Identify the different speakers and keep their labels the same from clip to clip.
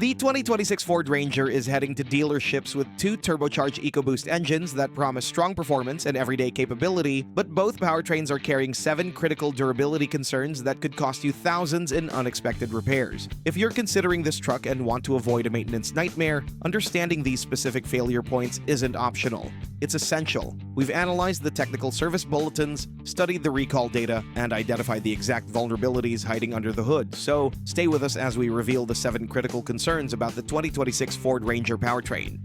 Speaker 1: The 2026 Ford Ranger is heading to dealerships with two turbocharged EcoBoost engines that promise strong performance and everyday capability, but both powertrains are carrying 7 critical durability concerns that could cost you thousands in unexpected repairs. If you're considering this truck and want to avoid a maintenance nightmare, understanding these specific failure points isn't optional. It's essential. We've analyzed the technical service bulletins, studied the recall data, and identified the exact vulnerabilities hiding under the hood. So stay with us as we reveal the 7 critical concerns about the 2026 Ford Ranger Powertrain.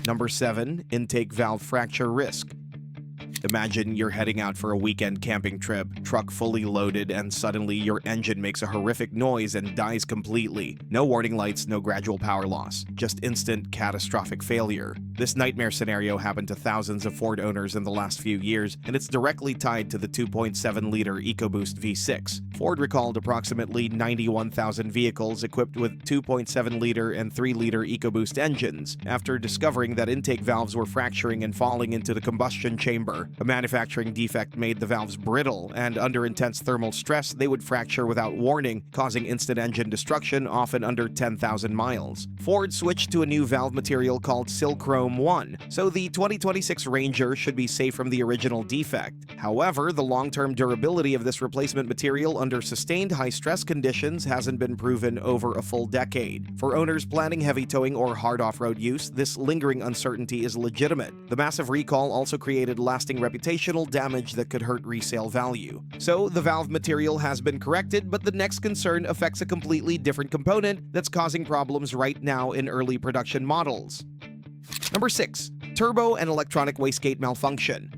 Speaker 1: Number 7. Intake valve fracture risk. Imagine you're heading out for a weekend camping trip, truck fully loaded, and suddenly your engine makes a horrific noise and dies completely. No warning lights, no gradual power loss, just instant catastrophic failure. This nightmare scenario happened to thousands of Ford owners in the last few years, and it's directly tied to the 2.7-liter EcoBoost V6. Ford recalled approximately 91,000 vehicles equipped with 2.7-liter and 3-liter EcoBoost engines after discovering that intake valves were fracturing and falling into the combustion chamber. A manufacturing defect made the valves brittle, and under intense thermal stress, they would fracture without warning, causing instant engine destruction, often under 10,000 miles. Ford switched to a new valve material called Silchrome 1, so the 2026 Ranger should be safe from the original defect. However, the long-term durability of this replacement material under sustained high-stress conditions hasn't been proven over a full decade. For owners planning heavy towing or hard off-road use, this lingering uncertainty is legitimate. The massive recall also created lasting reputational damage that could hurt resale value. So, the valve material has been corrected, but the next concern affects a completely different component that's causing problems right now in early production models. Number 6. Turbo and electronic wastegate malfunction.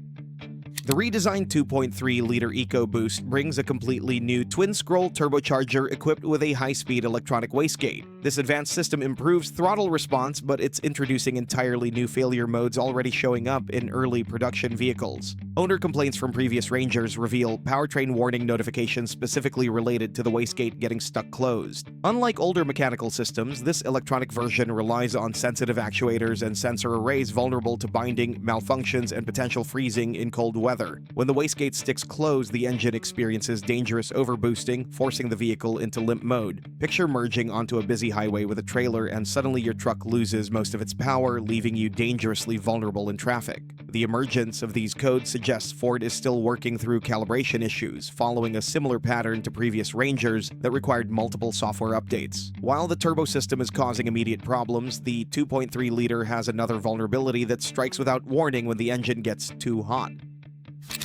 Speaker 1: The redesigned 2.3-liter EcoBoost brings a completely new twin-scroll turbocharger equipped with a high-speed electronic wastegate. This advanced system improves throttle response, but it's introducing entirely new failure modes already showing up in early production vehicles. Owner complaints from previous Rangers reveal powertrain warning notifications specifically related to the wastegate getting stuck closed. Unlike older mechanical systems, this electronic version relies on sensitive actuators and sensor arrays vulnerable to binding, malfunctions, and potential freezing in cold weather. When the wastegate sticks closed, the engine experiences dangerous overboosting, forcing the vehicle into limp mode. Picture merging onto a busy highway with a trailer, and suddenly your truck loses most of its power, leaving you dangerously vulnerable in traffic. The emergence of these codes suggests Ford is still working through calibration issues, following a similar pattern to previous Rangers that required multiple software updates. While the turbo system is causing immediate problems, the 2.3-liter has another vulnerability that strikes without warning when the engine gets too hot.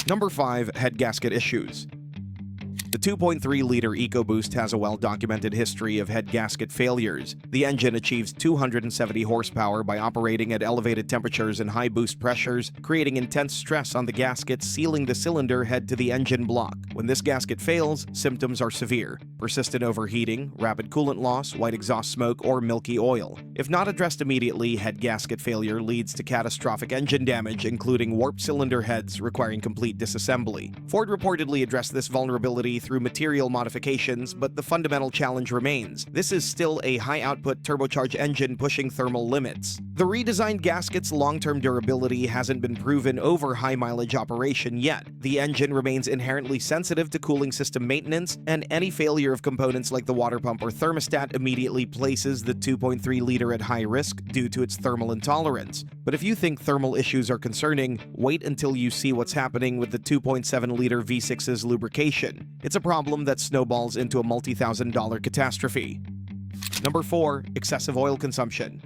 Speaker 1: Number 5. Head gasket issues. The 2.3-liter EcoBoost has a well-documented history of head gasket failures. The engine achieves 270 horsepower by operating at elevated temperatures and high boost pressures, creating intense stress on the gasket, sealing the cylinder head to the engine block. When this gasket fails, symptoms are severe: persistent overheating, rapid coolant loss, white exhaust smoke, or milky oil. If not addressed immediately, head gasket failure leads to catastrophic engine damage, including warped cylinder heads requiring complete disassembly. Ford reportedly addressed this vulnerability through material modifications, but the fundamental challenge remains. This is still a high-output turbocharged engine pushing thermal limits. The redesigned gasket's long-term durability hasn't been proven over high-mileage operation yet. The engine remains inherently sensitive to cooling system maintenance, and any failure of components like the water pump or thermostat immediately places the 2.3-liter at high risk due to its thermal intolerance. But if you think thermal issues are concerning, wait until you see what's happening with the 2.7-liter V6's lubrication. It's a problem that snowballs into a multi-thousand-dollar catastrophe. Number 4. Excessive oil consumption.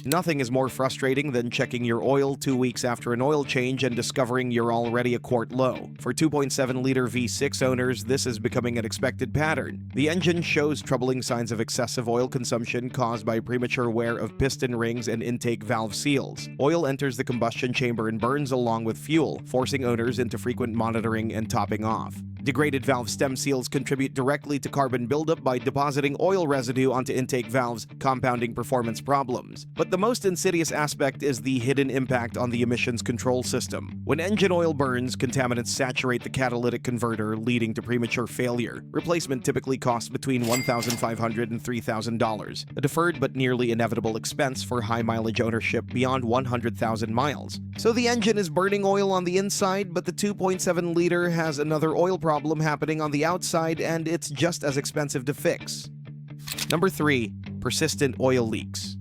Speaker 1: Nothing is more frustrating than checking your oil 2 weeks after an oil change and discovering you're already a quart low. For 2.7-liter V6 owners, this is becoming an expected pattern. The engine shows troubling signs of excessive oil consumption caused by premature wear of piston rings and intake valve seals. Oil enters the combustion chamber and burns along with fuel, forcing owners into frequent monitoring and topping off. Degraded valve stem seals contribute directly to carbon buildup by depositing oil residue onto intake valves, compounding performance problems. But the most insidious aspect is the hidden impact on the emissions control system. When engine oil burns, contaminants saturate the catalytic converter, leading to premature failure. Replacement typically costs between $1,500 and $3,000, a deferred but nearly inevitable expense for high-mileage ownership beyond 100,000 miles. So the engine is burning oil on the inside, but the 2.7-liter has another oil problem problem happening on the outside, and it's just as expensive to fix. Number 3. Persistent oil leaks.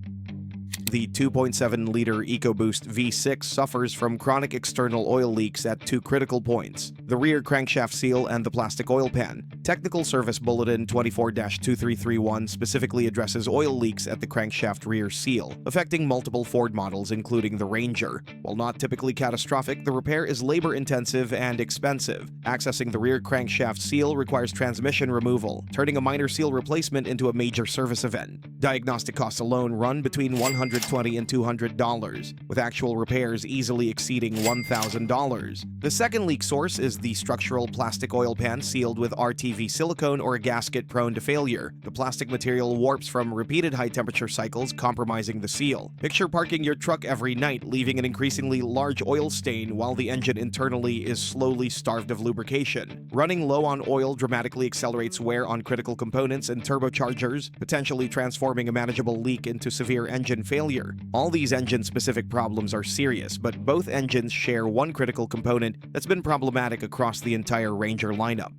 Speaker 1: The 2.7-liter EcoBoost V6 suffers from chronic external oil leaks at two critical points: the rear crankshaft seal and the plastic oil pan. Technical Service Bulletin 24-2331 specifically addresses oil leaks at the crankshaft rear seal, affecting multiple Ford models including the Ranger. While not typically catastrophic, the repair is labor-intensive and expensive. Accessing the rear crankshaft seal requires transmission removal, turning a minor seal replacement into a major service event. Diagnostic costs alone run between $120 and $200, with actual repairs easily exceeding $1,000. The second leak source is the structural plastic oil pan sealed with RTV silicone or a gasket prone to failure. The plastic material warps from repeated high-temperature cycles, compromising the seal. Picture parking your truck every night, leaving an increasingly large oil stain while the engine internally is slowly starved of lubrication. Running low on oil dramatically accelerates wear on critical components and turbochargers, potentially transforming a manageable leak into severe engine failure. All these engine-specific problems are serious, but both engines share one critical component that's been problematic across the entire Ranger lineup.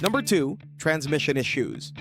Speaker 1: Number 2. Transmission issues.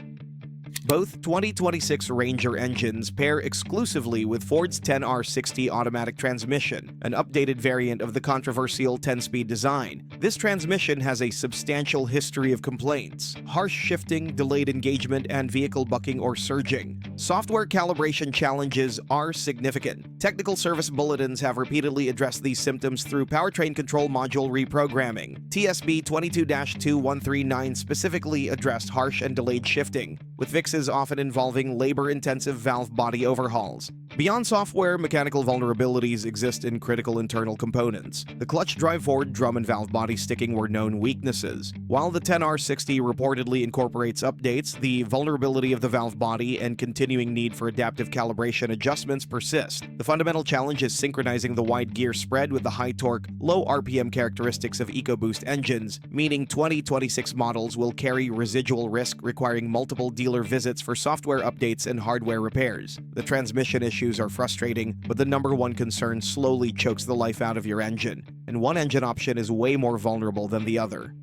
Speaker 1: Both 2026 Ranger engines pair exclusively with Ford's 10R60 automatic transmission, an updated variant of the controversial 10-speed design. This transmission has a substantial history of complaints: harsh shifting, delayed engagement, and vehicle bucking or surging. Software calibration challenges are significant. Technical Service Bulletins have repeatedly addressed these symptoms through powertrain control module reprogramming. TSB 22-2139 specifically addressed harsh and delayed shifting, with fixes often involving labor-intensive valve body overhauls. Beyond software, mechanical vulnerabilities exist in critical internal components. The clutch drive forward drum and valve body sticking were known weaknesses. While the 10R60 reportedly incorporates updates, the vulnerability of the valve body and continuing need for adaptive calibration adjustments persist. The fundamental challenge is synchronizing the wide gear spread with the high torque, low RPM characteristics of EcoBoost engines, meaning 2026 models will carry residual risk requiring multiple dealer visits for software updates and hardware repairs. The transmission issues are frustrating, but the number one concern slowly chokes the life out of your engine, and one engine option is way more vulnerable than the other.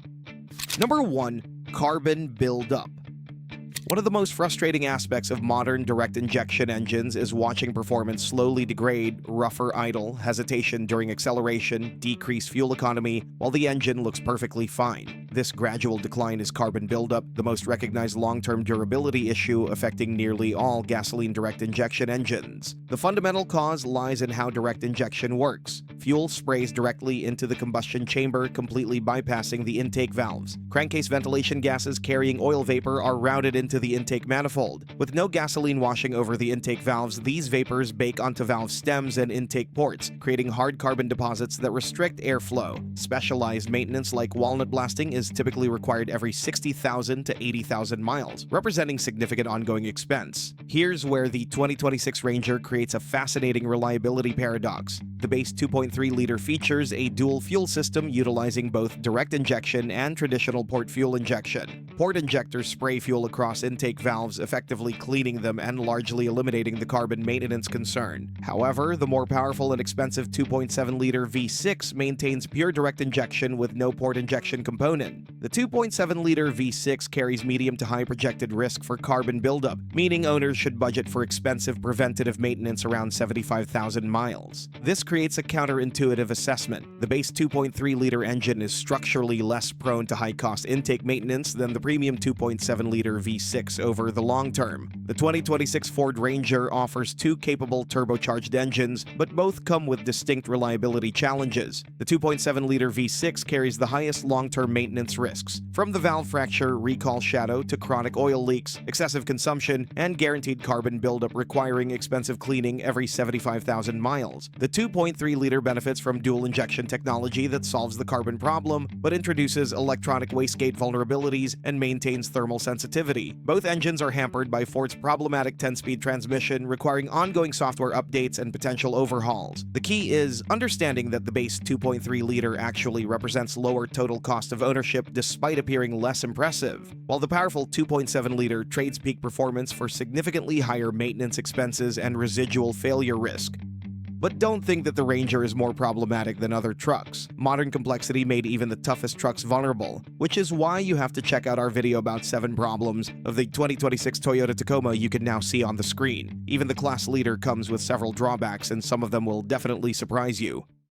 Speaker 1: Number 1. Carbon buildup. One of the most frustrating aspects of modern direct injection engines is watching performance slowly degrade, rougher idle, hesitation during acceleration, decreased fuel economy, while the engine looks perfectly fine. This gradual decline is carbon buildup, the most recognized long-term durability issue affecting nearly all gasoline direct injection engines. The fundamental cause lies in how direct injection works. Fuel sprays directly into the combustion chamber, completely bypassing the intake valves. Crankcase ventilation gases carrying oil vapor are routed into the intake manifold. With no gasoline washing over the intake valves, these vapors bake onto valve stems and intake ports, creating hard carbon deposits that restrict airflow. Specialized maintenance like walnut blasting is typically required every 60,000 to 80,000 miles, representing significant ongoing expense. Here's where the 2026 Ranger creates a fascinating reliability paradox. The base 2.3-liter features a dual fuel system utilizing both direct injection and traditional port fuel injection. Port injectors spray fuel across intake valves, effectively cleaning them and largely eliminating the carbon maintenance concern. However, the more powerful and expensive 2.7-liter V6 maintains pure direct injection with no port injection component. The 2.7-liter V6 carries medium to high projected risk for carbon buildup, meaning owners should budget for expensive preventative maintenance around 75,000 miles. This creates a counterintuitive assessment. The base 2.3-liter engine is structurally less prone to high-cost intake maintenance than the premium 2.7-liter V6 over the long term. The 2026 Ford Ranger offers two capable turbocharged engines, but both come with distinct reliability challenges. The 2.7-liter V6 carries the highest long-term maintenance risks, from the valve fracture, recall shadow, to chronic oil leaks, excessive consumption, and guaranteed carbon buildup requiring expensive cleaning every 75,000 miles. The 2.3-liter benefits from dual injection technology that solves the carbon problem, but introduces electronic wastegate vulnerabilities and maintains thermal sensitivity. Both engines are hampered by Ford's problematic 10-speed transmission, requiring ongoing software updates and potential overhauls. The key is understanding that the base 2.3-liter actually represents lower total cost of ownership despite appearing less impressive, while the powerful 2.7-liter trades peak performance for significantly higher maintenance expenses and residual failure risk. But don't think that the Ranger is more problematic than other trucks. Modern complexity made even the toughest trucks vulnerable, which is why you have to check out our video about 7 problems of the 2026 Toyota Tacoma you can now see on the screen. Even the class leader comes with several drawbacks, and some of them will definitely surprise you.